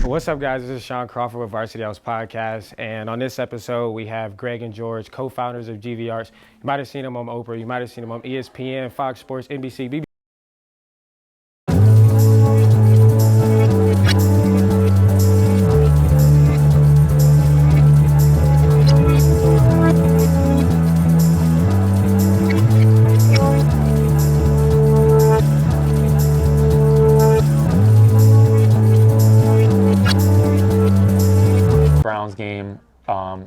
What's up, guys? This is Shaun Crawford with Varsity House Podcast, and on this episode, we have Greg and George, co-founders of GV Arts. You might have seen them on Oprah, you might have seen them on ESPN, Fox Sports, NBC, BBC. Game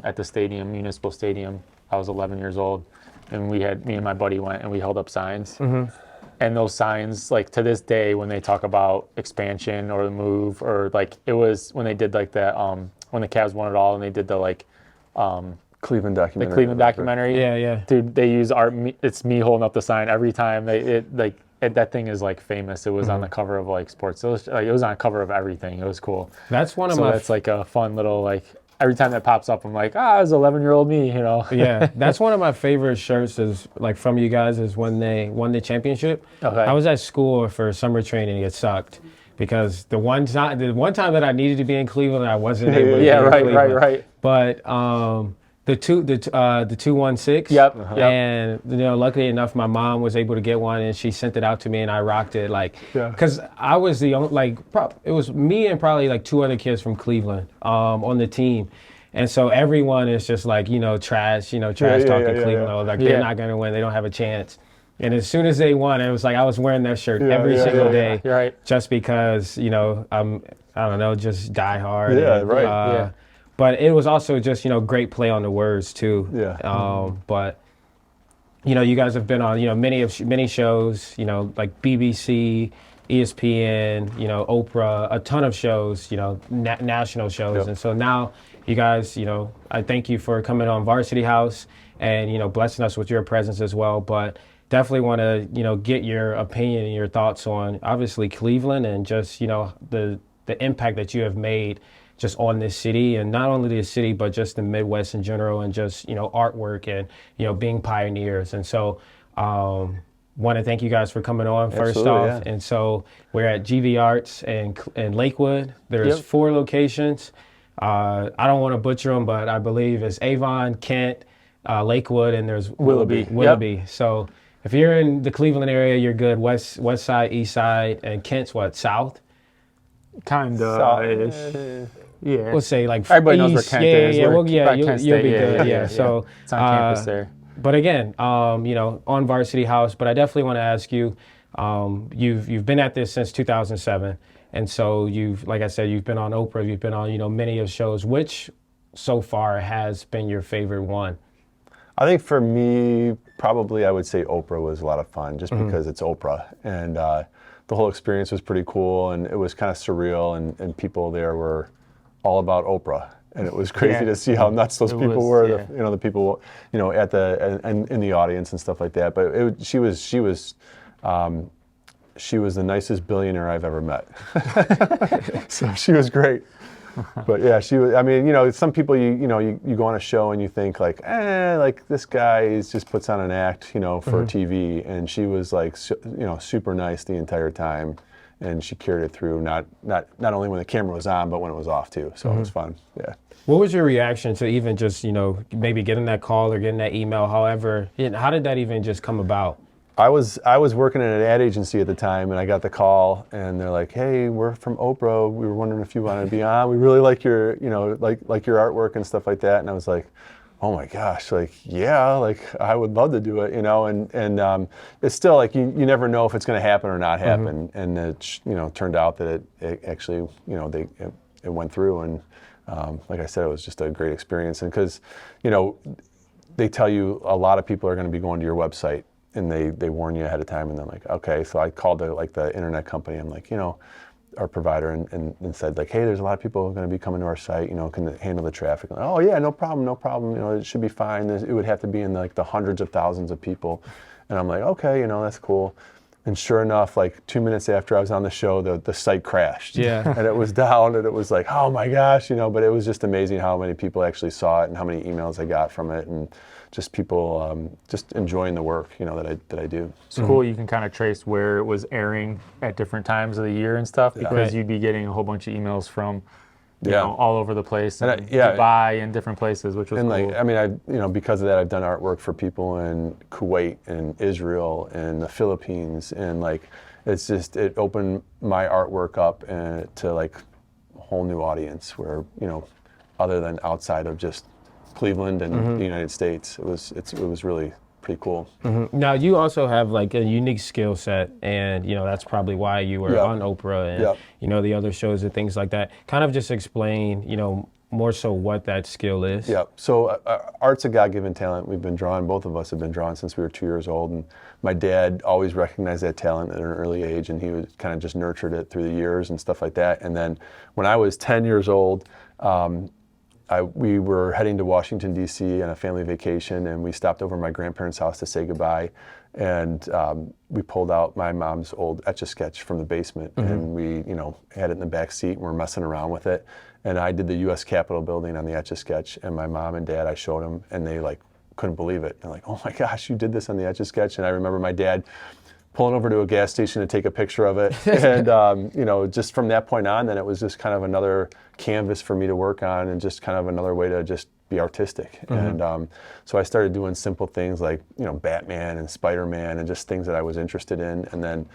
at the stadium, Municipal Stadium. I was 11 years old, and me and my buddy went and we held up signs. Mm-hmm. And those signs, like to this day, when they talk about expansion or the move, or like it was when they did like that, when the Cavs won it all, and they did the like Cleveland documentary. The Cleveland documentary. Yeah. Dude, they use it's me holding up the sign every time. That thing is like famous. It was on the cover of like Sports Illustrated. It was on the cover of everything. It was cool. That's one of my. That's like a fun little like. Every time that pops up, I'm like, it was 11-year-old me, you know. Yeah, that's one of my favorite shirts is like from you guys is when they won the championship. Okay. I was at school for summer training. It sucked because the one time that I needed to be in Cleveland, I wasn't able to be in Cleveland. Right. But the 216. Yep. And luckily enough, my mom was able to get one, and she sent it out to me, and I rocked it. Because I was the only it was me and probably like two other kids from Cleveland on the team, and so everyone is just like trash talking Cleveland. They're not gonna win. They don't have a chance. And as soon as they won, it was like I was wearing that shirt every single day, just because I'm just die hard. Yeah, right. But it was also just, great play on the words too. Yeah. But, you guys have been on, many shows, like BBC, ESPN, Oprah, a ton of shows, national shows. Yep. And so now you guys, I thank you for coming on Varsity House and, blessing us with your presence as well. But definitely want to, get your opinion and your thoughts on obviously Cleveland and just, the impact that you have made just on this city, and not only this city, but just the Midwest in general, and just, artwork and, being pioneers. And so want to thank you guys for coming on first off. Yeah. And so we're at GV Arts in Lakewood. There's 4 locations. I don't want to butcher them, but I believe it's Avon, Kent, Lakewood, and there's Willoughby. Yep. So if you're in the Cleveland area, you're good. West side, east side, and Kent's what, south? Kind of. Yeah. We'll say like everybody knows east, where Kent is. You'll be good. Yeah. So it's on campus there. But again, on Varsity House. But I definitely want to ask you. You've been at this since 2007, and so like I said, you've been on Oprah. You've been on many of shows. Which so far has been your favorite one? I think for me, probably I would say Oprah was a lot of fun, just because it's Oprah, and the whole experience was pretty cool, and it was kind of surreal, and people there were all about Oprah, and it was crazy to see how nuts those people were. Yeah. The people, at and in the audience and stuff like that. But she was the nicest billionaire I've ever met. So she was great. But yeah, she was. I mean, some people you go on a show and you think like this guy just puts on an act, for TV, and she was like, super nice the entire time. And she carried it through, not only when the camera was on, but when it was off too. So it was fun. Yeah. What was your reaction to even just, maybe getting that call or getting that email? However, how did that even just come about? I was working at an ad agency at the time, and I got the call, and they're like, "Hey, we're from Oprah. We were wondering if you wanted to be on. We really like your, like your artwork and stuff like that." And I was like, oh my gosh, I would love to do it, and it's still like you never know if it's going to happen or not happen, and it turned out that it actually it went through, and like I said, it was just a great experience, and because they tell you a lot of people are going to be going to your website, and they warn you ahead of time, and they're like, okay, so I called the internet company, I'm like, our provider and said like, hey, there's a lot of people going to be coming to our site, can it handle the traffic? Like, oh yeah, no problem, it should be fine. It would have to be in like the hundreds of thousands of people. And I'm like, okay, that's cool. And sure enough, like 2 minutes after I was on the show, the site crashed. Yeah. And it was down, and it was like, oh my gosh, but it was just amazing how many people actually saw it and how many emails I got from it, and just people just enjoying the work, that I do. It's cool. You can kind of trace where it was airing at different times of the year and stuff, because you'd be getting a whole bunch of emails from you know, all over the place, and yeah. Dubai and different places, which was And cool. like, I mean, you know, because of that, I've done artwork for people in Kuwait and Israel and the Philippines, and like, it's just, it opened my artwork up and to like a whole new audience where, you know, other than outside of just Cleveland and the United States, it was really pretty cool. Now you also have like a unique skill set, and you know that's probably why you were on Oprah and you know the other shows and things like that. Kind of just explain, you know, more so what that skill is. Yeah. So art's a God-given talent. We've been drawing. Both of us have been drawing since we were 2 years old, and my dad always recognized that talent at an early age, and he was kind of just nurtured it through the years and stuff like that. And then when I was 10 years old, we were heading to Washington, D.C. on a family vacation, and we stopped over at my grandparents' house to say goodbye. And we pulled out my mom's old Etch-a-Sketch from the basement, and we, you know, had it in the back seat, and we're messing around with it. And I did the U.S. Capitol building on the Etch-a-Sketch, and my mom and dad, I showed them, and they like couldn't believe it. They're like, "Oh my gosh, you did this on the Etch-a-Sketch!" And I remember my dad pulling over to a gas station to take a picture of it. And, you know, just from that point on, then it was just kind of another canvas for me to work on and just kind of another way to just be artistic. And so I started doing simple things like, you know, Batman and Spider-Man and just things that I was interested in. And then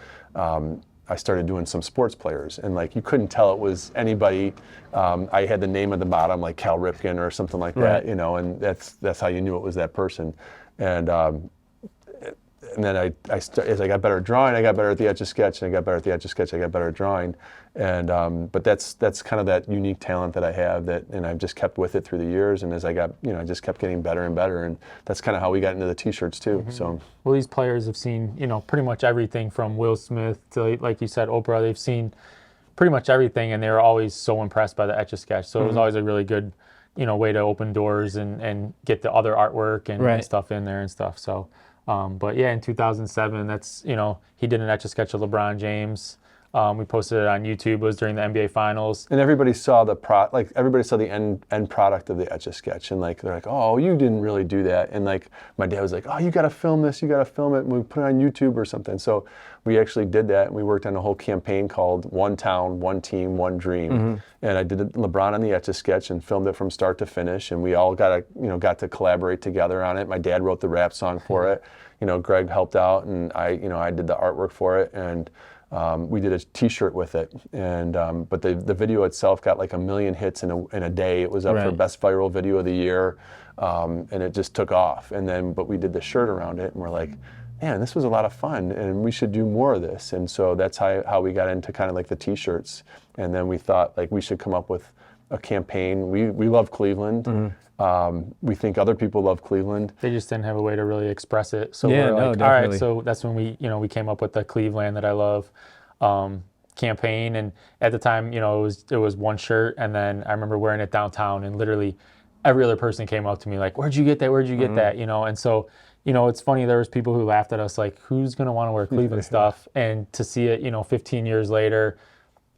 I started doing some sports players, and like you couldn't tell it was anybody. I had the name at the bottom, like Cal Ripken or something like that, you know, and that's how you knew it was that person. And then as I got better at drawing, I got better at the Etch-a-Sketch, and I got better at the Etch-a-Sketch, I got better at drawing. And but that's kind of that unique talent that I have, and I've just kept with it through the years. And as I got, you know, I just kept getting better and better, and that's kind of how we got into the T-shirts too. So well, these players have seen, you know, pretty much everything from Will Smith to, like you said, Oprah. They've seen pretty much everything, and they were always so impressed by the Etch-a-Sketch. So it was always a really good, you know, way to open doors and get the other artwork and stuff in there and stuff. So. But yeah, in 2007, that's, you know, he did an Etch-a-Sketch of LeBron James. We posted it on YouTube. It was during the NBA Finals. And everybody saw everybody saw the end product of the Etch-a-Sketch, and like they're like, "Oh, you didn't really do that." And like my dad was like, "Oh, you got to film this. You got to film it, and we put it on YouTube or something." So we actually did that, and we worked on a whole campaign called "One Town, One Team, One Dream." And I did LeBron on the Etch-a-Sketch and filmed it from start to finish, and we all got to collaborate together on it. My dad wrote the rap song for it. You know, Greg helped out, and I did the artwork for it, and we did a T-shirt with it. And but the video itself got like 1 million hits in a day. It was up for best viral video of the year, and it just took off. But we did the shirt around it, and we're like, man, this was a lot of fun, and we should do more of this. And so that's how we got into kind of like the T-shirts. And then we thought like we should come up with a campaign. We love Cleveland. We think other people love Cleveland. They just didn't have a way to really express it. So Yeah, we're like, no, all right, definitely. so that's when we came up with the Cleveland That I Love campaign. And at the time, you know, it was one shirt, and then I remember wearing it downtown, and literally every other person came up to me like, "Where'd you get that? Where'd you get that?" You know, and so, you know, it's funny, there was people who laughed at us like, who's going to want to wear Cleveland stuff? And to see it, you know, 15 years later,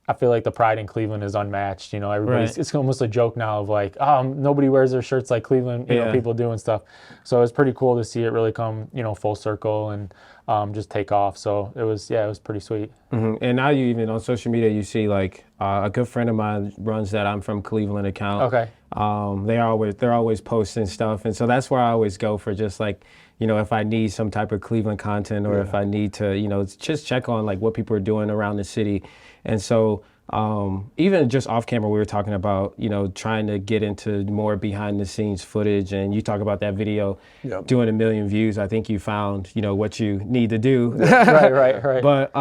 I feel like the pride in Cleveland is unmatched. You know, it's almost a joke now of like, nobody wears their shirts like Cleveland, you know, people do and stuff. So it's pretty cool to see it really come, you know, full circle and just take off. So it was pretty sweet. And now you even on social media, you see like a good friend of mine runs that I'm from Cleveland account. Okay. They're always posting stuff, and so that's where I always go for just like, you know, if I need some type of Cleveland content, or if I need to, you know, just check on like what people are doing around the city. And so even just off camera, we were talking about, you know, trying to get into more behind the scenes footage, and you talk about that video doing 1 million views. I think you found, you know, what you need to do. Right. But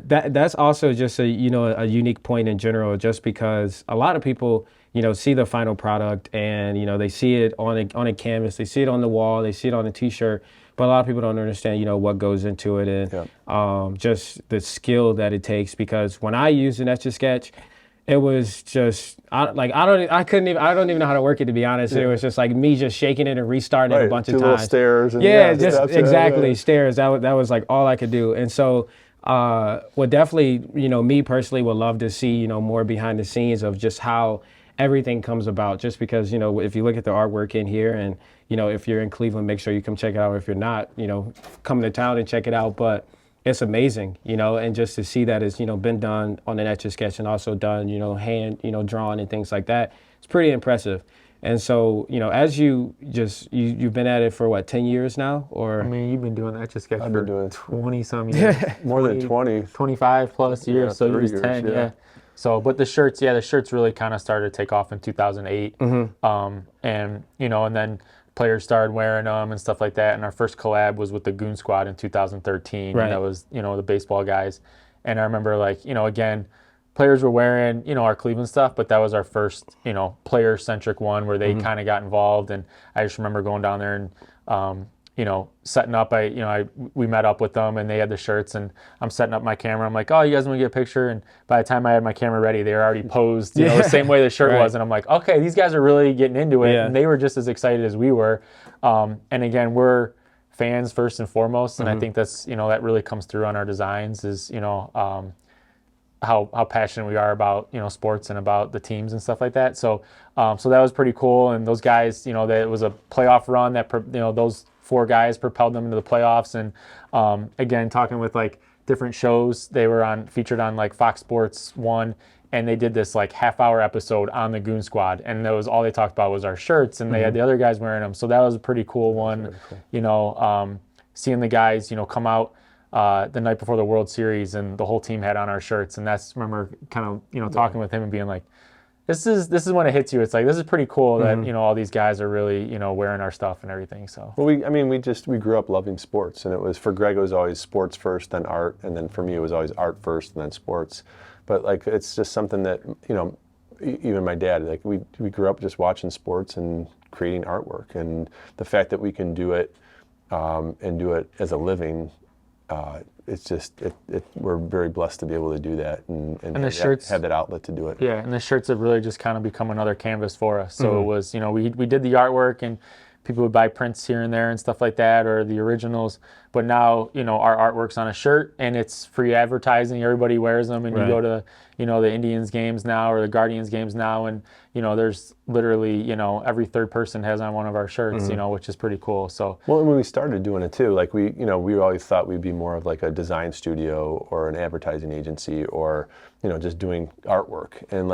that's also just a unique point in general, just because a lot of people, you know, see the final product, and, you know, they see it on a canvas, they see it on the wall, they see it on a T-shirt, but a lot of people don't understand, you know, what goes into it, and just the skill that it takes. Because when I used an Etch-a-Sketch, it was just I don't even know how to work it, to be honest. It was just like me just shaking it and restarting it a bunch of little times. stairs. And Exactly, stairs. That was like all I could do. And so would definitely, you know, me personally would love to see, you know, more behind the scenes of just how everything comes about. Just because, you know, if you look at the artwork in here, and, you know, if you're in Cleveland, make sure you come check it out. If you're not, you know, come to town and check it out. But it's amazing, and just to see that it's, been done on an Etch-a-Sketch and also done, hand, drawn and things like that, it's pretty impressive. And so, as you've been at it for what, 10 years now, or? I mean, you've been doing Etch-a-Sketch I've for been doing 20 some years. more than 20. 25 plus years, so you 30 was years, 10, yeah. yeah. So, but the shirts really kind of started to take off in 2008. And, and then players started wearing them and stuff like that. And our first collab was with the Goon Squad in 2013. Right. And that was, the baseball guys. And I remember again, players were wearing, our Cleveland stuff, but that was our first, player-centric one where they kind of got involved. And I just remember going down there and, setting up. We met up with them and they had the shirts and I'm setting up my camera. I'm like, oh, you guys want to get a picture? And by the time I had my camera ready, they were already posed, the same way the shirt Right. was. And I'm like, okay, these guys are really getting into it. Yeah. And they were just as excited as we were. And again, we're fans first and foremost. And I think that's, that really comes through on our designs is, how passionate we are about sports and about the teams and stuff like that. So so that was pretty cool. And those guys, that it was a playoff run that those 4 guys propelled them into the playoffs. And again, talking with different shows, they were featured on Fox Sports 1, and they did this half-hour episode on the Goon Squad, and that was all they talked about was our shirts, and they had the other guys wearing them. So that was a pretty cool one. Cool. Seeing the guys come out the night before the World Series, and the whole team had on our shirts, and that's, remember kind of talking with him and being like, this is when it hits you. It's like, this is pretty cool that all these guys are really wearing our stuff and everything. So Well, we grew up loving sports, and it was, for Greg, it was always sports first, then art, and then for me it was always art first and then sports. But it's just something that even my dad, we grew up just watching sports and creating artwork, and the fact that we can do it and do it as a living. It's just we're very blessed to be able to do that and the shirts have that outlet to do it. Yeah, and the shirts have really just kind of become another canvas for us. So it was, we did the artwork and people would buy prints here and there and stuff like that, or the originals. But now, our artwork's on a shirt and it's free advertising. Everybody wears them, and Right. you go to, the Indians games now or the Guardians games now, and there's literally, every third person has on one of our shirts, which is pretty cool. So Well, and when we started doing it too, we always thought we'd be more of a design studio or an advertising agency, or just doing artwork. And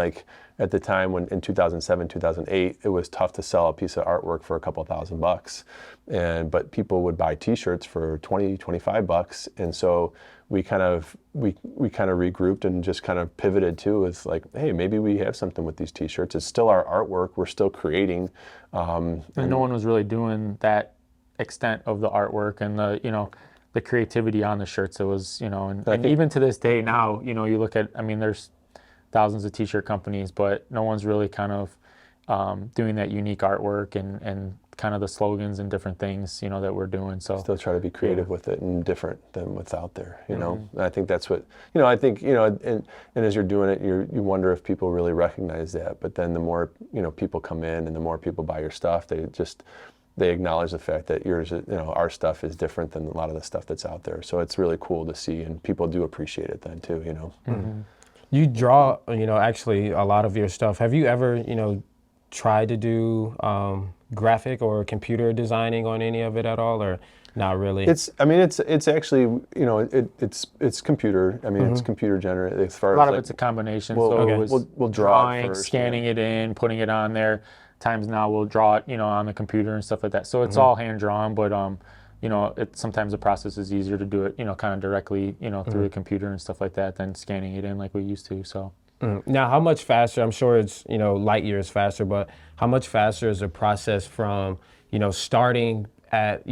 at the time when in 2007, 2008, it was tough to sell a piece of artwork for a couple $1,000, but people would buy T-shirts for $20, $25, and so we kind of regrouped and just kind of pivoted to with hey, maybe we have something with these T-shirts. It's still our artwork. We're still creating. and no one was really doing that extent of the artwork and the creativity on the shirts. It was, and even to this day now, you look at, there's thousands of T-shirt companies, but no one's really kind of doing that unique artwork and kind of the slogans and different things, that we're doing. So still try to be creative with it and different than what's out there, And I think that's what, I think, and as you're doing it, you wonder if people really recognize that. But then the more, people come in and the more people buy your stuff, they acknowledge the fact that yours, our stuff is different than a lot of the stuff that's out there. So it's really cool to see, and people do appreciate it then too, You draw, actually a lot of your stuff. Have you ever, tried to do graphic or computer designing on any of it at all, or not really? It's actually, it's computer. It's computer generated as far as a lot of it's a combination. We'll draw drawing, it first, scanning it in, putting it on there. Times now we'll draw it, on the computer and stuff like that. So it's all hand drawn, but sometimes the process is easier to do it, kind of directly, through the computer and stuff like that than scanning it in like we used to. So. Now, how much faster, I'm sure it's, light years faster, but how much faster is the process from, starting at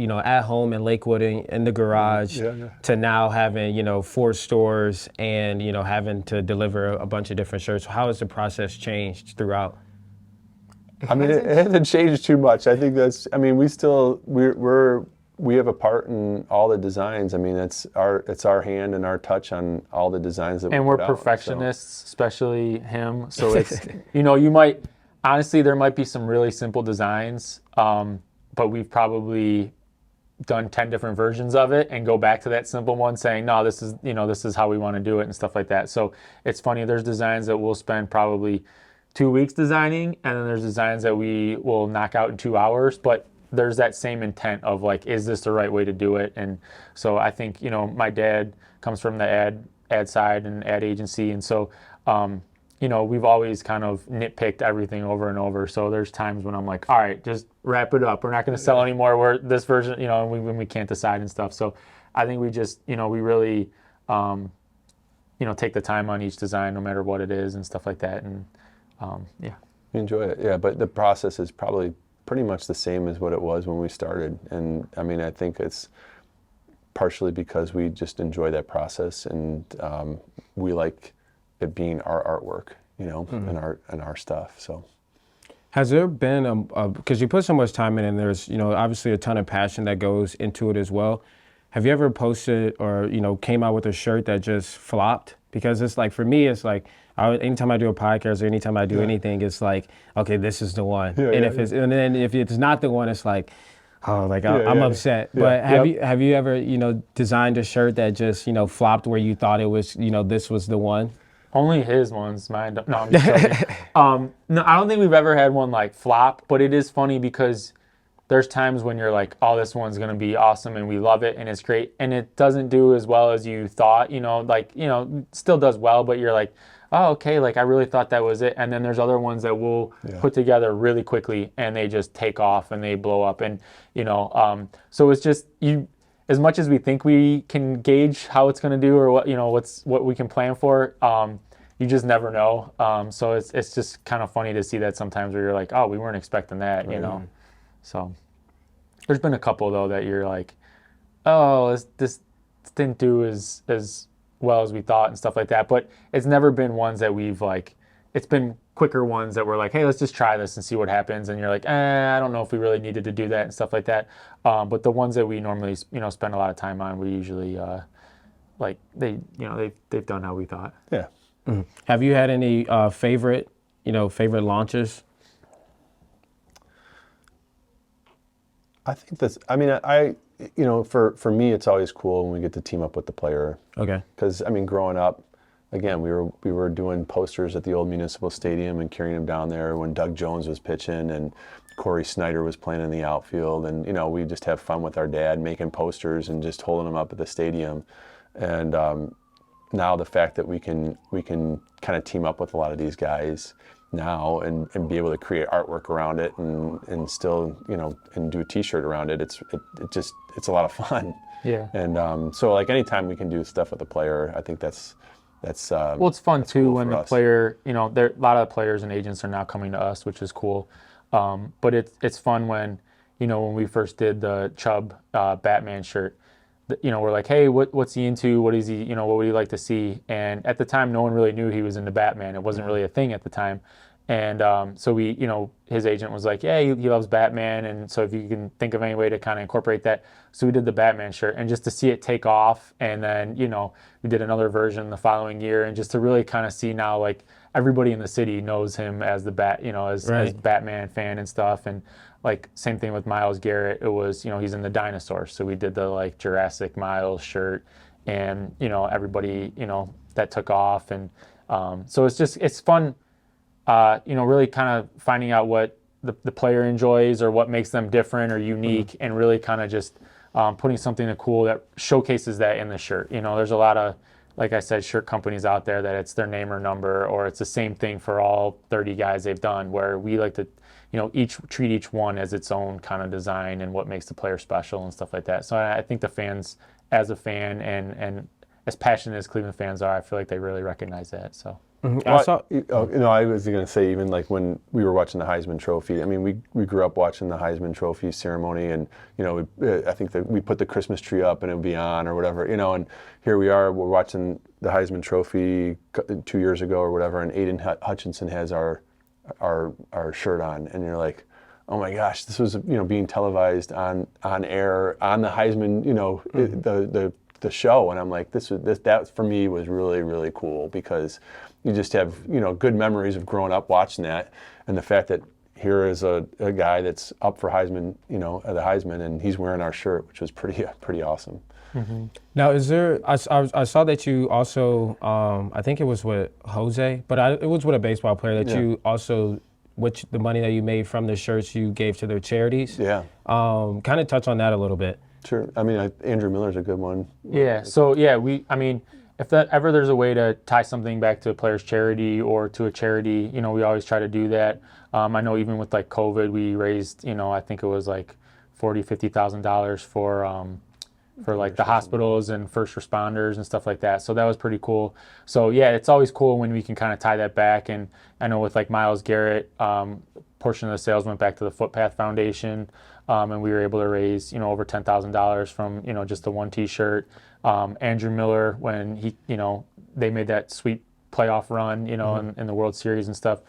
home in Lakewood in the garage to now having, 4 stores and, having to deliver a bunch of different shirts? How has the process changed throughout? It hasn't changed too much. I think that's, we have a part in all the designs. It's our hand and our touch on all the designs that we put out. And we're perfectionists, especially him. So it's, you might, honestly, there might be some really simple designs, but we've probably done 10 different versions of it and go back to that simple one saying, no, this is how we want to do it and stuff like that. So it's funny, there's designs that we'll spend probably 2 weeks designing, and then there's designs that we will knock out in 2 hours, but there's that same intent of like, is this the right way to do it? And so I think, you know, my dad comes from the ad side and ad agency, and so you know, we've always kind of nitpicked everything over and over. So there's times when I'm like, all right, just wrap it up. We're not going to sell anymore. We're this version, you know, when we can't decide and stuff. So I think we just, you know, we really, you know, take the time on each design, no matter what it is and stuff like that. And yeah. You enjoy it, yeah. But the process is probably pretty much the same as what it was when we started. And I mean, I think it's partially because we just enjoy that process, and we like it being our artwork, you know, and our stuff. So, has there been because you put so much time in, and there's, you know, obviously a ton of passion that goes into it as well. Have you ever posted or, you know, came out with a shirt that just flopped? Because it's like, for me, it's like, anytime I do a podcast or anytime I do anything, it's like, okay, this is the one. And then if it's not the one, it's like, oh, like I'm upset. But have you ever, you know, designed a shirt that just, you know, flopped where you thought it was, you know, this was the one? Only his ones, mine don't. No, I'm just joking. No, I don't think we've ever had one like flop, but it is funny because there's times when you're like, oh, this one's going to be awesome and we love it and it's great. And it doesn't do as well as you thought, you know, like, you know, still does well, but you're like, oh, okay, like I really thought that was it. And then there's other ones that we'll put together really quickly and they just take off and they blow up. And, you know, so it's just, as much as we think we can gauge how it's going to do or what, you know, what we can plan for, you just never know. So it's just kind of funny to see that sometimes where you're like, oh, we weren't expecting that, you know. So there's been a couple though that you're like, oh, this didn't do as well as we thought and stuff like that. But it's never been ones that we've like, it's been quicker ones that we're like, hey, let's just try this and see what happens. And you're like, I don't know if we really needed to do that and stuff like that. But the ones that we normally, you know, spend a lot of time on, we usually like they've done how we thought. Yeah. Mm-hmm. Have you had any favorite launches? I think that's, I mean, you know, for me, it's always cool when we get to team up with the player. Okay. Because, I mean, growing up, again, we were doing posters at the old Municipal Stadium and carrying them down there when Doug Jones was pitching and Corey Snyder was playing in the outfield. And, you know, we just have fun with our dad making posters and just holding them up at the stadium. And now the fact that we can kind of team up with a lot of these guys now and be able to create artwork around it and still, you know, and do a t-shirt around it, it's a lot of fun. Yeah. And so like anytime we can do stuff with the player, I think that's well, it's fun too cool when the player, you know, a lot of the players and agents are now coming to us, which is cool. But it's fun when, you know, when we first did the Chubb Batman shirt, you know, we're like, hey, what's he into? What is he, you know, what would he like to see? And at the time, no one really knew he was into Batman. It wasn't really a thing at the time. And so we, you know, his agent was like, yeah, he loves Batman. And so if you can think of any way to kind of incorporate that. So we did the Batman shirt, and just to see it take off. And then, you know, we did another version the following year, and just to really kind of see now, like, everybody in the city knows him as as Batman fan and stuff. And like, same thing with Myles Garrett. It was, you know, he's in the dinosaurs. So we did the like Jurassic Miles shirt, and, you know, everybody, you know, that took off. And so it's fun, you know, really kind of finding out what the player enjoys or what makes them different or unique, and really kind of just putting something cool that showcases that in the shirt. You know, there's a lot of, like I said, shirt companies out there that it's their name or number, or it's the same thing for all 30 guys they've done, where we like to, you know, treat each one as its own kind of design and what makes the player special and stuff like that. So I think the fans, as a fan and as passionate as Cleveland fans are, I feel like they really recognize that. So. Mm-hmm. I was going to say, even like when we were watching the Heisman Trophy, I mean, we grew up watching the Heisman Trophy ceremony, and, you know, I think that we put the Christmas tree up and it would be on or whatever, you know, and here we are, we're watching the Heisman Trophy 2 years ago or whatever, and Aiden Hutchinson has our shirt on, and you're like, oh my gosh, this was, you know, being televised on air on the Heisman, you know, the show, and I'm like, that for me was really, really cool, because you just have, you know, good memories of growing up watching that, and the fact that here is a guy that's up for Heisman, you know, the Heisman, and he's wearing our shirt, which was pretty awesome. Mm-hmm. Now, is there? I saw that you also, I think it was with Jose, but it was with a baseball player that you also the money that you made from the shirts you gave to their charities. Yeah. Kind of touch on that a little bit. Sure. I mean, Andrew Miller's a good one. Yeah. So yeah, if ever there's a way to tie something back to a player's charity or to a charity, we always try to do that. I know even with like COVID, we raised, I think it was like $50,000 for like the hospitals and first responders and stuff like that. So that was pretty cool. So yeah, it's always cool when we can kind of tie that back. And I know with like Myles Garrett, portion of the sales went back to the Footpath Foundation, and we were able to raise, over $10,000 from, just the one T-shirt. Andrew Miller, when they made that sweet playoff run, in the World Series and stuff.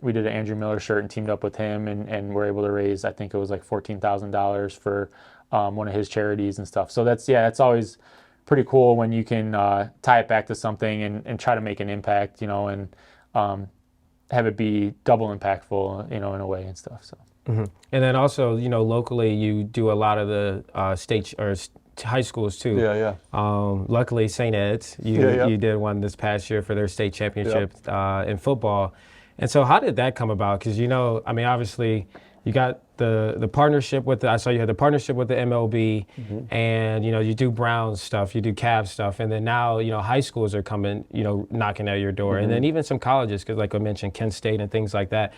We did an Andrew Miller shirt and teamed up with him, and we're able to raise, I think it was like $14,000 for one of his charities and stuff. So that's always pretty cool when you can tie it back to something and try to make an impact, and have it be double impactful, in a way and stuff. So. Mm-hmm. And then also, locally you do a lot of the state or high schools too. Yeah. Luckily, St. Ed's, you did one this past year for their state championship in football. And so how did that come about? Because, obviously you got the partnership with I saw you had the partnership with the MLB, and, you do Browns stuff, you do Cavs stuff. And then now, high schools are coming, knocking at your door. And then even some colleges, because like I mentioned, Kent State and things like that.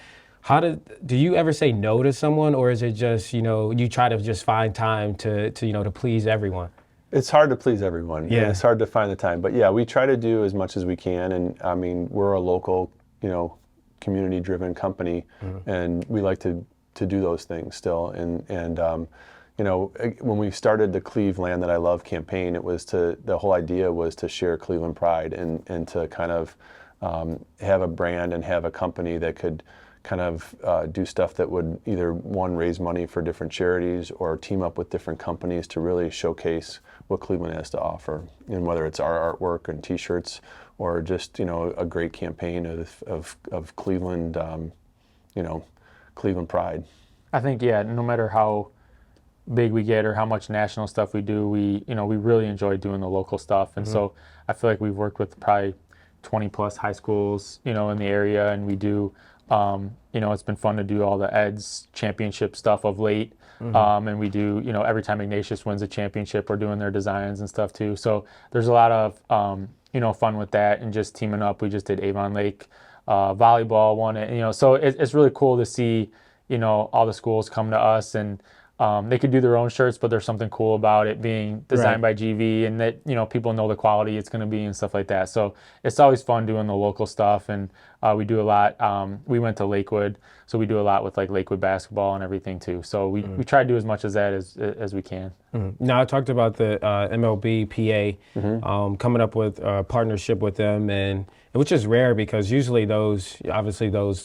Do you ever say no to someone, or is it just, you try to just find time to please everyone? It's hard to please everyone. Yeah. And it's hard to find the time. But yeah, we try to do as much as we can. And we're a local, community-driven company, and we like to do those things still. And when we started the Cleveland That I Love campaign, the whole idea was to share Cleveland pride and to kind of have a brand and have a company that could kind of do stuff that would either, one, raise money for different charities or team up with different companies to really showcase what Cleveland has to offer. And whether it's our artwork and T-shirts or just, a great campaign of Cleveland, Cleveland pride. I think, no matter how big we get or how much national stuff we do, we really enjoy doing the local stuff. And so I feel like we've worked with probably 20 plus high schools, in the area, and we do, it's been fun to do all the Eds championship stuff of late. And we do, every time Ignatius wins a championship, we're doing their designs and stuff too. So there's a lot of, fun with that and just teaming up. We just did Avon Lake volleyball won it, so it's really cool to see, all the schools come to us, and they could do their own shirts, but there's something cool about it being designed by GV, and that, people know the quality it's going to be and stuff like that. So it's always fun doing the local stuff, and we do a lot. We went to Lakewood, so we do a lot with like Lakewood basketball and everything too. So we try to do as much of that as we can. Now I talked about the MLB PA coming up with a partnership with them, and which is rare because usually those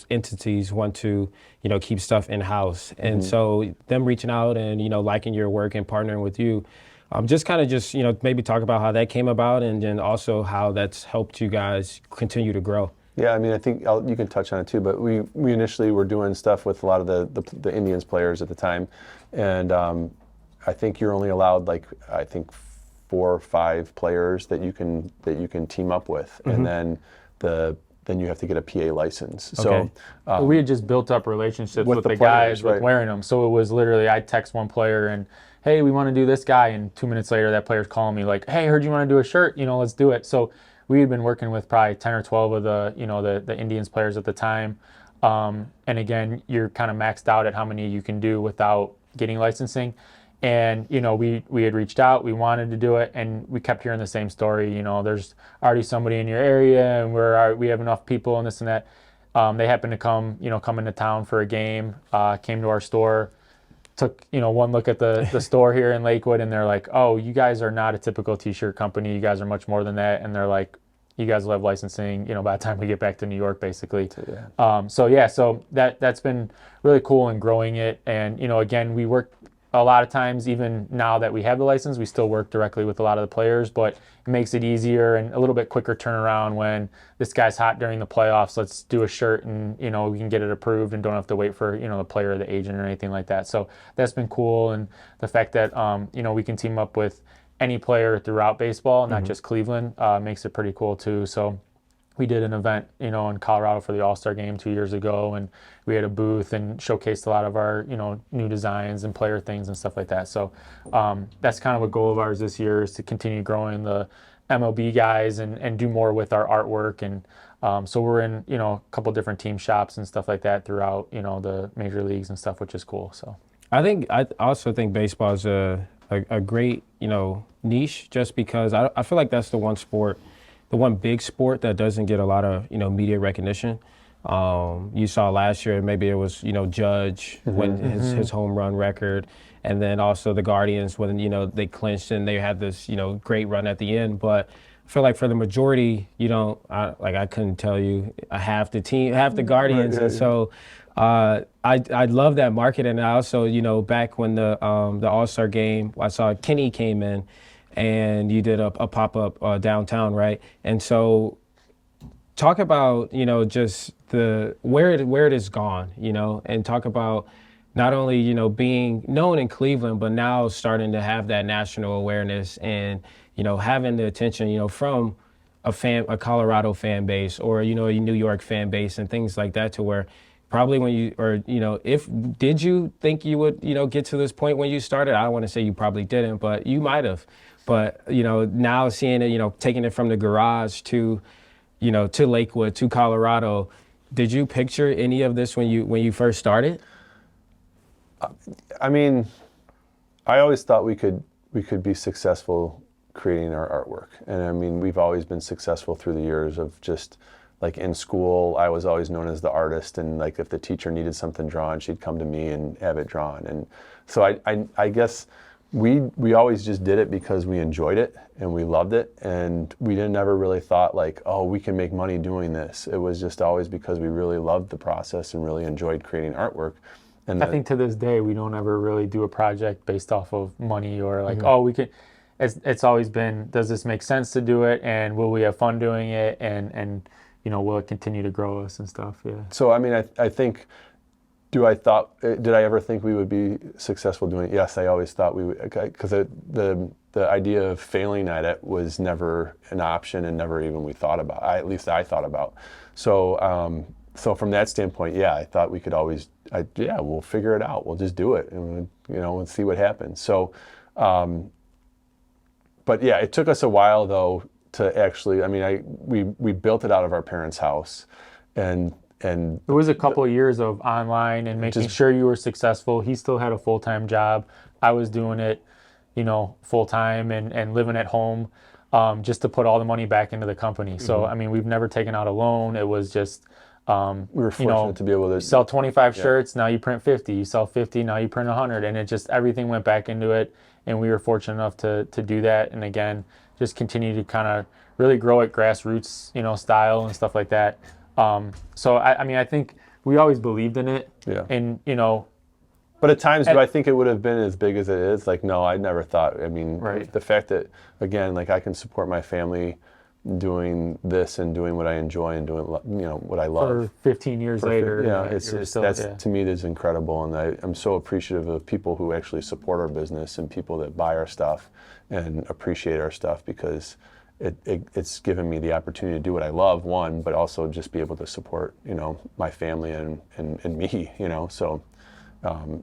entities want to, keep stuff in-house. And so them reaching out and, liking your work and partnering with you, maybe talk about how that came about, and then also how that's helped you guys continue to grow. Yeah, I think you can touch on it too, but we initially were doing stuff with a lot of the Indians players at the time, and I think you're only allowed 4 or 5 players that you can team up with, and then you have to get a PA license. Okay. So we had just built up relationships with the guys with wearing them. So it was literally, I'd text one player and, hey, we want to do this guy, and 2 minutes later that player's calling me like, hey, I heard you want to do a shirt, let's do it. So we had been working with probably 10 or 12 of the Indians players at the time. And again, you're kind of maxed out at how many you can do without getting licensing. And, we had reached out, we wanted to do it, and we kept hearing the same story. There's already somebody in your area, and we have enough people and this and that. They happened to come into town for a game, came to our store, took, one look at the store here in Lakewood, and they're like, oh, you guys are not a typical T-shirt company. You guys are much more than that. And they're like, you guys will have licensing, by the time we get back to New York, basically. So that's been really cool in growing it. And, again, we work a lot of times, even now that we have the license, we still work directly with a lot of the players, but it makes it easier and a little bit quicker turnaround when this guy's hot during the playoffs. Let's do a shirt and, we can get it approved and don't have to wait for, the player or the agent or anything like that. So that's been cool. And the fact that, we can team up with any player throughout baseball, not just Cleveland, makes it pretty cool too. So we did an event, in Colorado for the All-Star game 2 years ago, and we had a booth and showcased a lot of our, new designs and player things and stuff like that. So that's kind of a goal of ours this year, is to continue growing the MLB guys and do more with our artwork. And so we're in, a couple different team shops and stuff like that throughout, the major leagues and stuff, which is cool. So I also think baseball is a great, niche, just because I feel like that's the one big sport that doesn't get a lot of, media recognition. You saw last year, maybe it was, Judge when his home run record, and then also the Guardians when, they clinched and they had this, great run at the end. But I feel like for the majority, I couldn't tell you half the Guardians. And so I love that market. And I also, back when the All-Star game, I saw Kenny came in and you did a pop-up downtown, right? And so talk about, just where it has gone, and talk about not only, being known in Cleveland, but now starting to have that national awareness and, having the attention, from a Colorado fan base or, a New York fan base and things like that, to where probably did you think you would, get to this point when you started? I don't want to say you probably didn't, but you might have. But, now seeing it, taking it from the garage to, to Lakewood, to Colorado, did you picture any of this when you first started? I mean, I always thought we could be successful creating our artwork. And I mean, we've always been successful through the years of just, like, in school, I was always known as the artist, and like if the teacher needed something drawn, she'd come to me and have it drawn. And so I guess we always just did it because we enjoyed it and we loved it, and we never really thought like, oh, we can make money doing this. It was just always because we really loved the process and really enjoyed creating artwork. And I think to this day, we don't ever really do a project based off of money or like, oh, we can. It's always been, does this make sense to do it, and will we have fun doing it, and will it continue to grow us and stuff? Yeah. So I mean, I think, did I ever think we would be successful doing it? Yes, I always thought we would, because the idea of failing at it was never an option, and never even we thought about. At least I thought about. So so from that standpoint, yeah, I thought we could always, we'll figure it out. We'll just do it, and and see what happens. So, but yeah, it took us a while though to actually. I mean, we built it out of our parents' house, and it was a couple of years of online and making sure you were successful. He still had a full-time job. I was doing it, full-time and living at home, just to put all the money back into the company. So I mean, we've never taken out a loan. It was just. We were fortunate to be able to you sell 25 shirts, now you print 50. You sell 50, now you print 100, and it just, everything went back into it. And we were fortunate enough to do that. And again, just continue to kind of really grow it grassroots, style and stuff like that. So I mean, I think we always believed in it. Yeah. And but at times, do I think it would have been as big as it is? Like, no, I never thought. I mean, right. The fact that, again, like, I can support my family doing this and doing what I enjoy and doing what I love. For 15 years later. Yeah, to me, that's incredible, and I'm so appreciative of people who actually support our business and people that buy our stuff and appreciate our stuff, because it's given me the opportunity to do what I love, one, but also just be able to support my family and me. So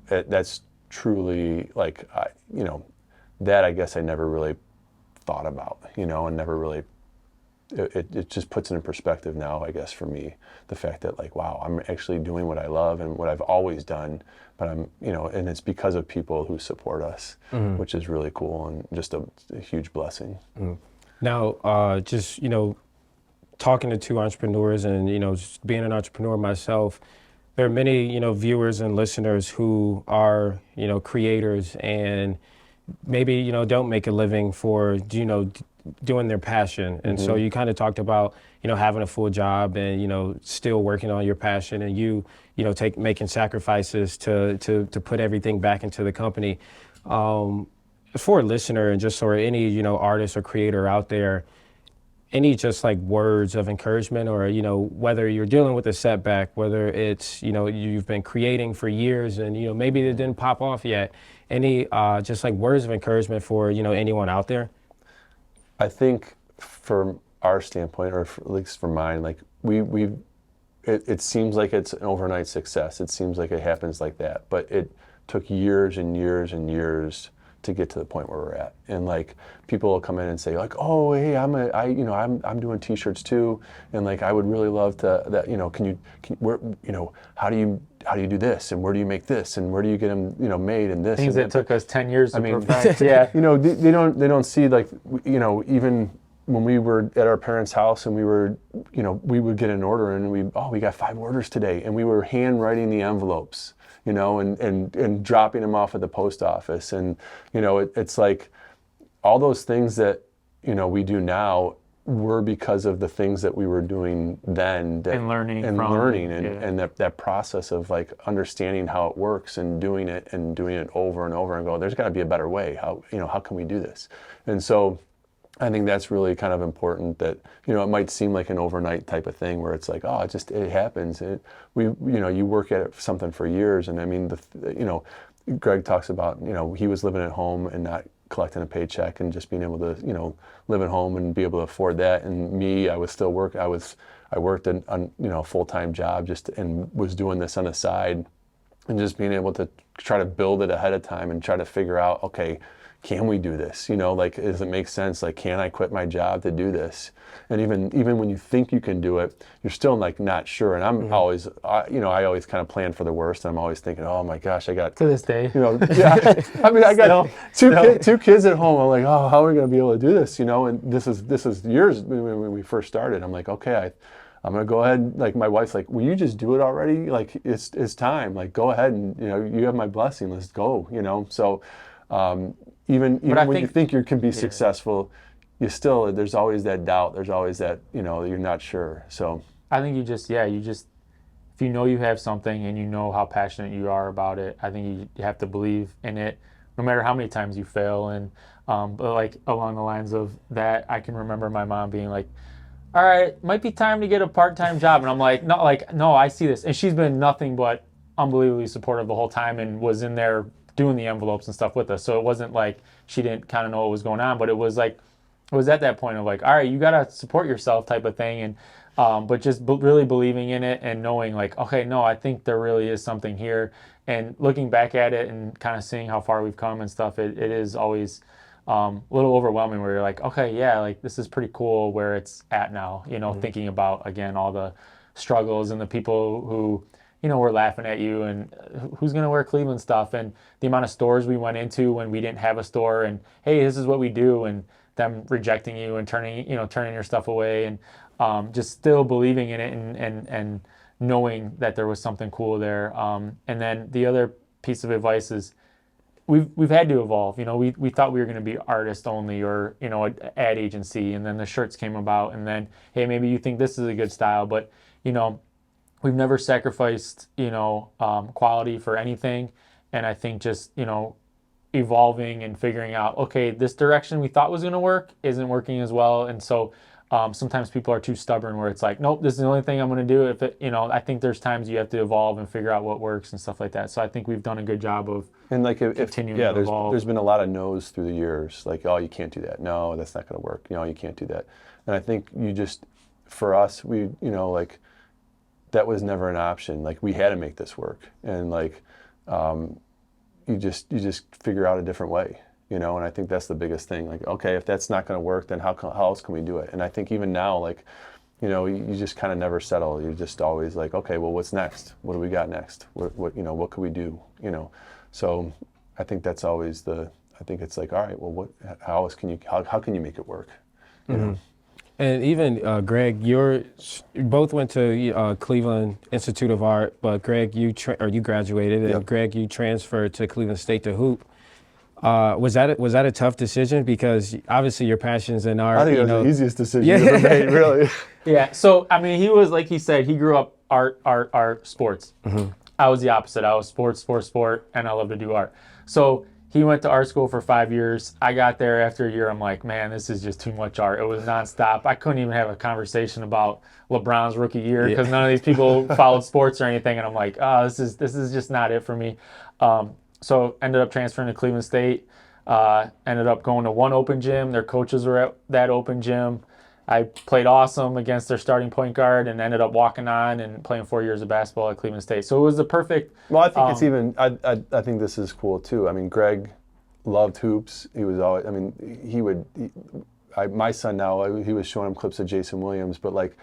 that's truly like that I guess I never really thought about and never really. It just puts it in perspective now, I guess, for me, the fact that, like, wow, I'm actually doing what I love and what I've always done, but I'm, and it's because of people who support us, which is really cool and just a huge blessing. Now, just, talking to two entrepreneurs and, just being an entrepreneur myself, there are many, viewers and listeners who are, creators and maybe, don't make a living for, doing their passion. And so you kind of talked about, having a full job and, still working on your passion, and making sacrifices to put everything back into the company. For a listener and just for any, artist or creator out there, any just like words of encouragement, or, whether you're dealing with a setback, whether it's, you've been creating for years and, maybe it didn't pop off yet, any just like words of encouragement for, anyone out there? I think for our standpoint, or at least from mine, like it seems like it's an overnight success. It seems like it happens like that, but it took years and years and years to get to the point where we're at. And like people will come in and say like, oh, hey, I'm doing T-shirts too, and like I would really love to that, how do you do this, and where do you make this, and where do you get them made, and this things and that took us 10 years to mean, perfect. Yeah. They don't see like even when we were at our parents' house and we would get an order and we got 5 orders today, and we were hand writing the envelopes, and dropping them off at the post office. And, it's like all those things that, we do now were because of the things that we were doing then. And learning. And that process of like understanding how it works and doing it over and over and go, there's got to be a better way. How can we do this? And so I think that's really kind of important, that, it might seem like an overnight type of thing where it's like, oh, it happens. You work at something for years. And I mean, Greg talks about, he was living at home and not collecting a paycheck and just being able to, live at home and be able to afford that. And me, I was still working. I worked a full-time job and was doing this on the side, and just being able to try to build it ahead of time and try to figure out, okay, can we do this? Does it make sense? Like, can I quit my job to do this? And even when you think you can do it, you're still like not sure. And I'm always, I always kind of plan for the worst. And I'm always thinking, oh my gosh, I got to this day. Yeah. I mean, I got two kids at home. I'm like, oh, how are we going to be able to do this? And this is years when we first started. I'm like, okay, I'm gonna go ahead. Like my wife's like, will you just do it already? Like it's time. Like go ahead and you have my blessing. Let's go. So. Even when you think you can be successful, there's always that doubt. There's always that, you're not sure. So I think you just, if you have something and you know how passionate you are about it, I think you have to believe in it, no matter how many times you fail. And, but like along the lines of that, I can remember my mom being like, all right, might be time to get a part-time job. And I'm like, no, I see this. And she's been nothing but unbelievably supportive the whole time and was in there doing the envelopes and stuff with us. So it wasn't like she didn't kind of know what was going on, but it was at that point of like, all right, you got to support yourself type of thing. And, but just really believing in it and knowing like, okay, no, I think there really is something here. And looking back at it and kind of seeing how far we've come and stuff, it is always a little overwhelming where you're like, okay, yeah, like this is pretty cool where it's at now, thinking about, again, all the struggles and the people who, we're laughing at you and who's going to wear Cleveland stuff, and the amount of stores we went into when we didn't have a store and, hey, this is what we do, and them rejecting you and turning your stuff away, and just still believing in it and knowing that there was something cool there. And then the other piece of advice is we've had to evolve. We thought we were going to be artist only or, an ad agency, and then the shirts came about, and then, hey, maybe you think this is a good style, but, we've never sacrificed, quality for anything. And I think just, evolving and figuring out, okay, this direction we thought was going to work isn't working as well. And so sometimes people are too stubborn where it's like, nope, this is the only thing I'm going to do. If it, I think there's times you have to evolve and figure out what works and stuff like that. So I think we've done a good job of continuing to evolve. There's been a lot of no's through the years. Like, oh, you can't do that. No, that's not going to work. You can't do that. And I think for us, we, that was never an option. Like we had to make this work, and like you just figure out a different way, and I think that's the biggest thing. Like, okay, if that's not going to work, then how else can we do it? And I think even now, like, you just kind of never settle. You're just always like, okay, well, what's next? What do we got next? What can we do? So I think that's always I think it's like, all right, well, how can you make it work? And even Greg, you both went to Cleveland Institute of Art, but Greg, you graduated, and Greg, you transferred to Cleveland State to hoop. Was that a tough decision? Because obviously your passion's in art. I think it was the easiest decision ever made, really. Yeah. So I mean, he was, like he said, he grew up art, sports. Mm-hmm. I was the opposite. I was sport, and I love to do art. So he went to art school for 5 years. I got there after a year. I'm like, man, this is just too much art. It was nonstop. I couldn't even have a conversation about LeBron's rookie year because none of these people followed sports or anything. And I'm like, oh, this is just not it for me. So ended up transferring to Cleveland State. Ended up going to one open gym. Their coaches were at that open gym. I played awesome against their starting point guard and ended up walking on and playing 4 years of basketball at Cleveland State. So it was the perfect. Well, I think it's even. I think this is cool too. I mean, Greg loved hoops. He was always. I mean, my son now. He was showing him clips of Jason Williams, but like